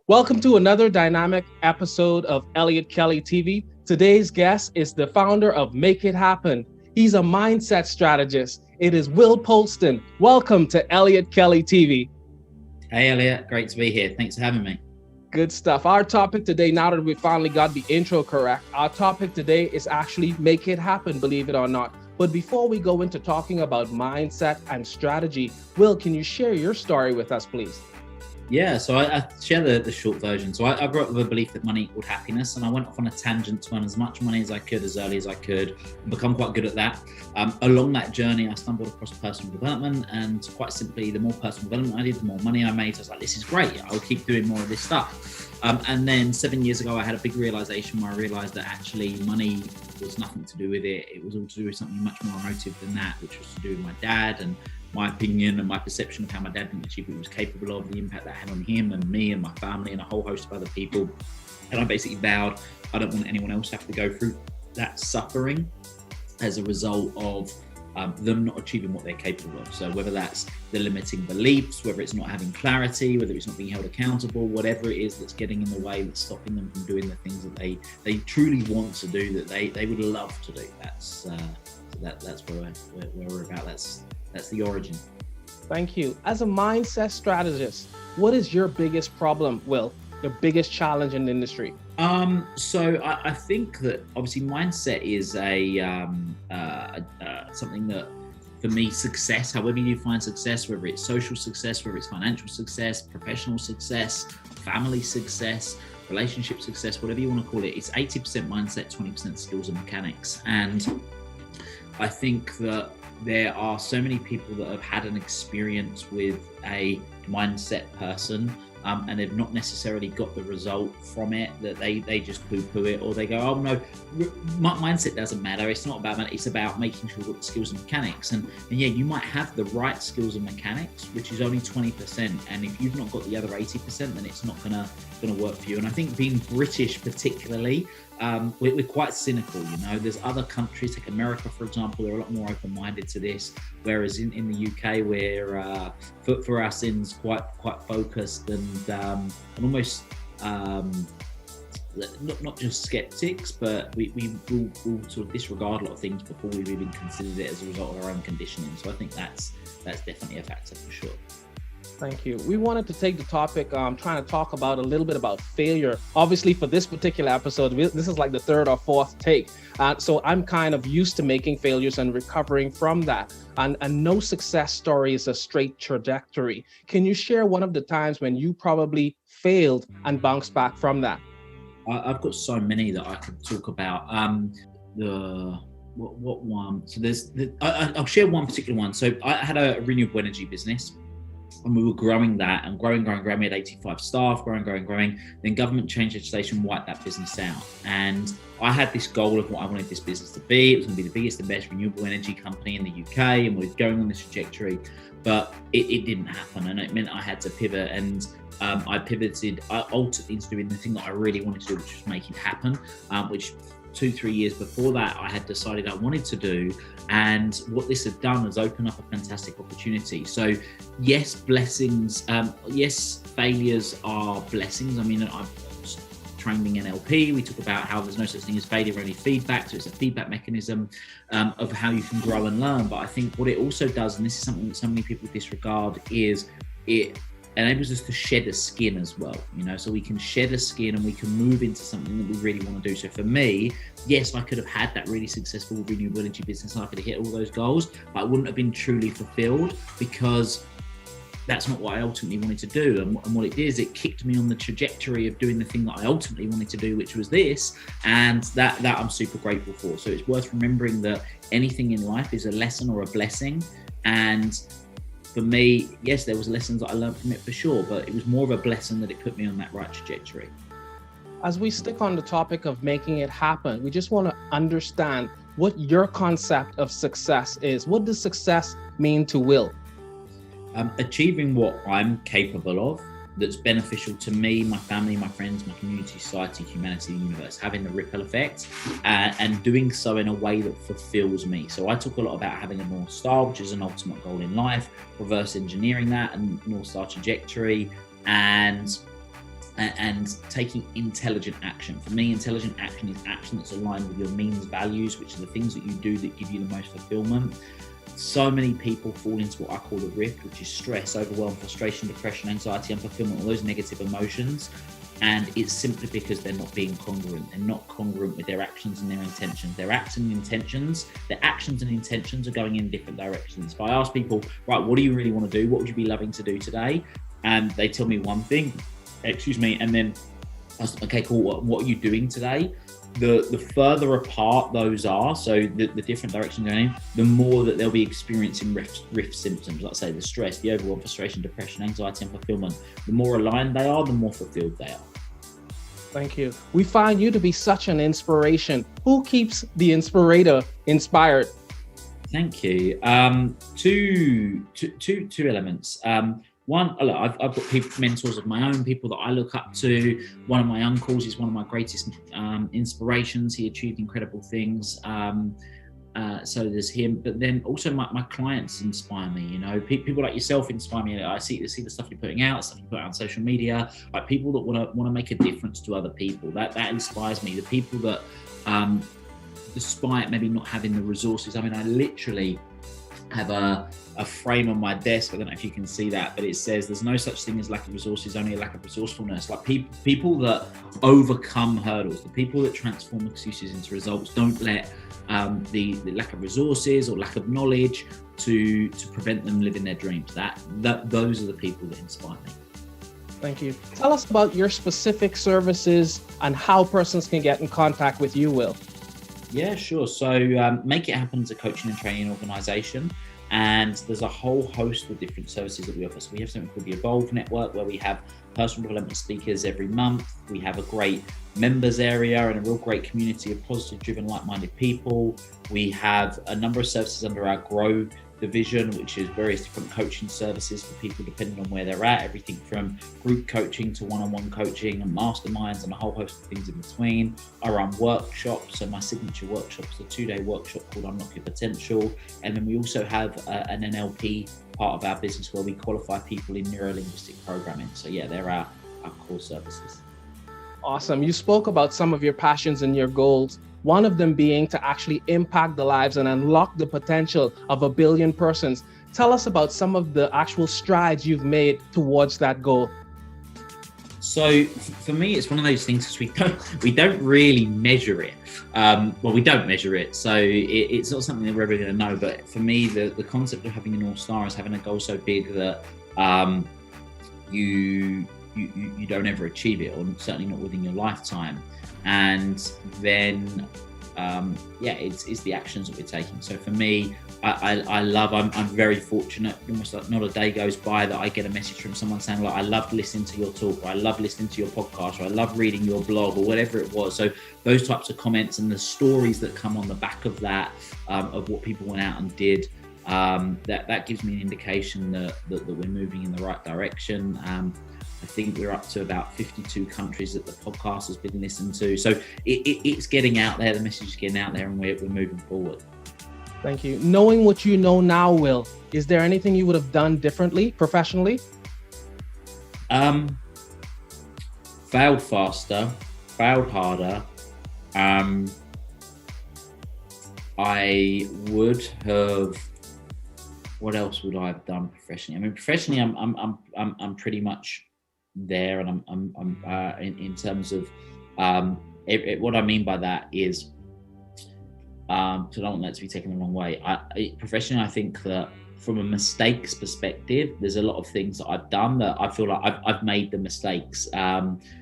Welcome to another dynamic episode of Eliot Kelly TV. Today's guest is the founder of Make It Happen. He's a mindset strategist. It is Will Polston. Welcome to Eliot Kelly TV. Hey, Eliot. Great to be here. Thanks for having me. Good stuff. Our topic today, now that we finally got the intro correct, our topic today is actually Make It Happen, believe it or not. But before we go into talking about mindset and strategy, Will, can you share your story with us, please? Yeah, so I share the short version. So I grew up with a belief that money equaled happiness, and I went off on a tangent to earn as much money as I could as early as I could and become quite good at that. Along that journey, I stumbled across personal development, and quite simply, the more personal development I did, the more money I made. So I was like, this is great. I'll keep doing more of this stuff. And then 7 years ago, I had a big realization where I realized that actually money was nothing to do with it. It was all to do with something much more emotive than that, which was to do with my dad and my opinion and my perception of how my dad didn't achieve what he was capable of, the impact that had on him and me and my family and a whole host of other people. And I basically vowed I don't want anyone else to have to go through that suffering as a result of them not achieving what they're capable of. So whether that's the limiting beliefs, whether it's not having clarity, whether it's not being held accountable, whatever it is that's getting in the way, that's stopping them from doing the things that they truly want to do, that they would love to do. That's where we're about. That's the origin. Thank you. As a mindset strategist, what is your biggest problem, Will? Your biggest challenge in the industry? So I think that obviously mindset is something that, for me, success, however you define success, whether it's social success, whether it's financial success, professional success, family success, relationship success, whatever you want to call it, it's 80% mindset, 20% skills and mechanics. And I think that there are so many people that have had an experience with a mindset person and they've not necessarily got the result from it, that they just poo-poo it, or they go, oh no, mindset doesn't matter, it's not about that, it's about making sure you've got the skills and mechanics. And yeah, you might have the right skills and mechanics, which is only 20%, and if you've not got the other 80%, then it's not gonna work for you. And I think being British particularly, we're quite cynical, you know. There's other countries, like America, for example, they're a lot more open-minded to this, whereas in the UK, we're for our sins quite focused and almost not just skeptics, but we'll sort of disregard a lot of things before we've even considered it as a result of our own conditioning. So I think that's definitely a factor for sure. Thank you. We wanted to take the topic, trying to talk about a little bit about failure. Obviously, for this particular episode, this is like the third or fourth take. So I'm kind of used to making failures and recovering from that. And no success story is a straight trajectory. Can you share one of the times when you probably failed and bounced back from that? I've got so many that I could talk about. What one? So I'll share one particular one. So I had a renewable energy business, and we were growing that and growing. We had 85 staff, growing. Then government changed legislation, wiped that business out. And I had this goal of what I wanted this business to be. It was going to be the biggest and best renewable energy company in the UK, and we were going on this trajectory, but it didn't happen. And it meant I had to pivot, and I pivoted ultimately into doing the thing that I really wanted to do, which was make it happen, which 2-3 years before that I had decided I wanted to do. And what this had done was open up a fantastic opportunity. So yes, blessings, yes, failures are blessings. I mean, I'm training NLP, we talk about how there's no such thing as failure, only feedback. So it's a feedback mechanism of how you can grow and learn. But I think what it also does, and this is something that so many people disregard, is it enables us to shed a skin as well, you know. So we can shed a skin and we can move into something that we really want to do. So for me, yes, I could have had that really successful renewable energy business and I could have hit all those goals, but I wouldn't have been truly fulfilled, because that's not what I ultimately wanted to do. And what it did is it kicked me on the trajectory of doing the thing that I ultimately wanted to do, which was this, and that I'm super grateful for. So it's worth remembering that anything in life is a lesson or a blessing. And for me, yes, there was lessons that I learned from it for sure, but it was more of a blessing that it put me on that right trajectory. As we stick on the topic of making it happen, we just want to understand what your concept of success is. What does success mean to Will? Achieving what I'm capable of, that's beneficial to me, my family, my friends, my community, society, humanity, the universe, having the ripple effect, and doing so in a way that fulfills me. So I talk a lot about having a North Star, which is an ultimate goal in life, reverse engineering that and North Star trajectory, and and taking intelligent action. For me, intelligent action is action that's aligned with your means values, which are the things that you do that give you the most fulfillment. So many people fall into what I call the rift, which is stress, overwhelm, frustration, depression, anxiety, unfulfillment, all those negative emotions. And it's simply because they're not being congruent. They're not congruent with their actions and their intentions. Their actions and intentions are going in different directions. If I ask people, right, what do you really want to do? What would you be loving to do today? And they tell me one thing, and then I was okay, cool, what are you doing today? The further apart those are, so the different direction going in, the more that they'll be experiencing rift symptoms, like say the stress, the overwhelm, frustration, depression, anxiety, and fulfillment. The more aligned they are, the more fulfilled they are. Thank you. We find you to be such an inspiration. Who keeps the inspirator inspired? Thank you. Two elements. One, look, I've got mentors of my own, people that I look up to. One of my uncles is one of my greatest inspirations. He achieved incredible things. So there's him, but then also my clients inspire me. You know, people like yourself inspire me. I see the stuff you're putting out, stuff you put out on social media, like people that want to make a difference to other people. That inspires me. The people that, despite maybe not having the resources, I mean, I literally have a frame on my desk. I don't know if you can see that, but it says there's no such thing as lack of resources, only a lack of resourcefulness. Like people that overcome hurdles, the people that transform excuses into results, don't let the lack of resources or lack of knowledge to prevent them living their dreams. Those are the people that inspire me. Thank you. Tell us about your specific services and how persons can get in contact with you, Will. Yeah, sure. So Make It Happen is a coaching and training organization, and there's a whole host of different services that we offer. So we have something called the Evolve Network, where we have personal development speakers every month. We have a great members area and a real great community of positive, driven, like-minded people. We have a number of services under our Grow division, which is various different coaching services for people depending on where they're at, everything from group coaching to one-on-one coaching and masterminds and a whole host of things in between. I run workshops, so my signature workshop is a 2-day workshop called Unlock Your Potential, and then we also have an NLP part of our business where we qualify people in neuro-linguistic programming. So yeah, they're our core services. Awesome. You spoke about some of your passions and your goals, one of them being to actually impact the lives and unlock the potential of 1 billion persons. Tell us about some of the actual strides you've made towards that goal. So for me, it's one of those things because we don't really measure it. We don't measure it, so it's not something that we're ever going to know. But for me, the concept of having a North Star is having a goal so big that you don't ever achieve it, or certainly not within your lifetime. And then it's the actions that we're taking. So for me, I'm very fortunate. Almost like not a day goes by that I get a message from someone saying, like, I loved listening to your talk, or I love listening to your podcast, or I love reading your blog, or whatever it was. So those types of comments and the stories that come on the back of that, of what people went out and did, that gives me an indication that we're moving in the right direction. I think we're up to about 52 countries that the podcast has been listened to. So it's getting out there, the message is getting out there, and we're moving forward. Thank you. Knowing what you know now, Will, is there anything you would have done differently professionally? Failed faster, failed harder. I would have. What else would I have done professionally? I mean, professionally, I'm pretty much there, and I'm in terms of what I mean by that is, so I don't want that to be taken the wrong way. Professionally, I think that from a mistakes perspective, there's a lot of things that I've done that I feel like I've made the mistakes.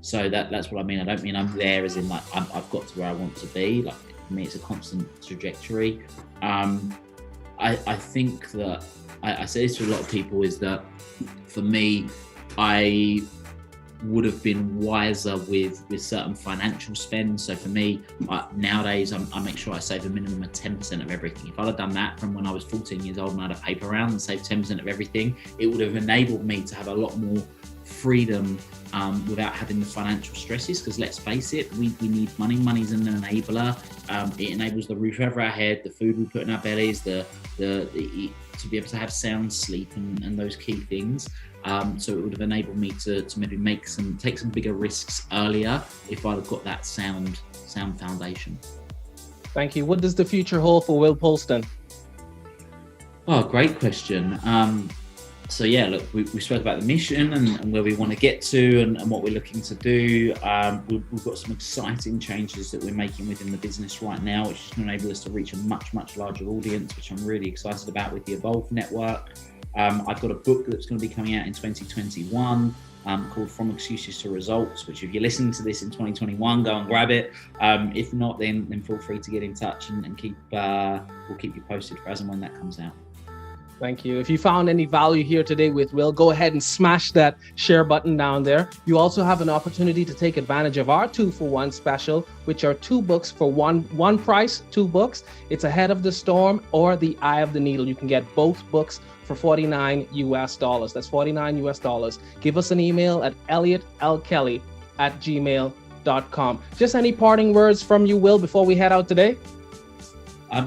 So that's what I mean. I don't mean I'm there as in like I've got to where I want to be. Like for me, it's a constant trajectory. I think that I say this to a lot of people, is that for me, I would have been wiser with certain financial spend. So for me, nowadays, I make sure I save a minimum of 10% of everything. If I'd have done that from when I was 14 years old and I had a paper round and saved 10% of everything, it would have enabled me to have a lot more freedom without having the financial stresses, because let's face it, we need money. Money's an enabler. It enables the roof over our head, the food we put in our bellies, to be able to have sound sleep and those key things. So it would have enabled me to maybe take some bigger risks earlier if I'd have got that sound foundation. Thank you. What does the future hold for Will Polston? Oh, great question. So yeah, look, we spoke about the mission and where we want to get to and what we're looking to do. We've got some exciting changes that we're making within the business right now, which is going to enable us to reach a much, much larger audience, which I'm really excited about with the Evolve Network. I've got a book that's going to be coming out in 2021 called From Excuses to Results, which if you're listening to this in 2021, go and grab it. If not, then feel free to get in touch and we'll keep you posted for as and when that comes out. Thank you. If you found any value here today with Will, go ahead and smash that share button down there. You also have an opportunity to take advantage of our 2-for-1 special, which are 2 books for one price, 2 books. It's Ahead of the Storm or The Eye of the Needle. You can get both books for $49 US. That's $49 US. Give us an email at eliotlkelly@gmail.com. Just any parting words from you, Will, before we head out today?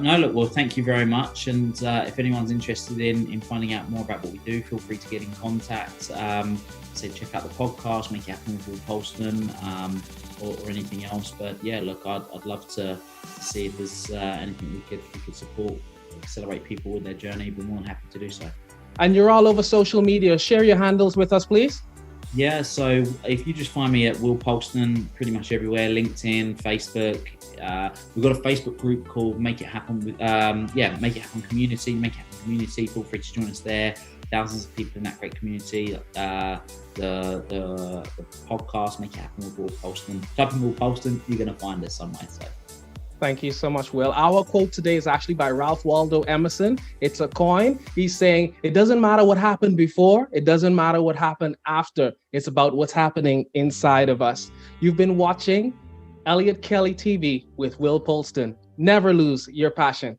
No, look, well, thank you very much. And if anyone's interested in finding out more about what we do, feel free to get in contact. Check out the podcast, Make It Happen with Will Polston, or anything else. But yeah, look, I'd love to see if there's anything we could support, accelerate people with their journey. We're more than happy to do so. And you're all over social media. Share your handles with us, please. Yeah, so if you just find me at Will Polston, pretty much everywhere, LinkedIn, Facebook. We've got a Facebook group called Make It Happen Make It Happen Community. Make It Happen Community. Feel free to join us there. Thousands of people in that great community. The podcast Make It Happen with Will Polston. Type in Will Polston, you're going to find us somewhere. So. Thank you so much, Will. Our quote today is actually by Ralph Waldo Emerson. It's a coin. He's saying, it doesn't matter what happened before. It doesn't matter what happened after. It's about what's happening inside of us. You've been watching Eliot Kelly TV with Will Polston. Never lose your passion.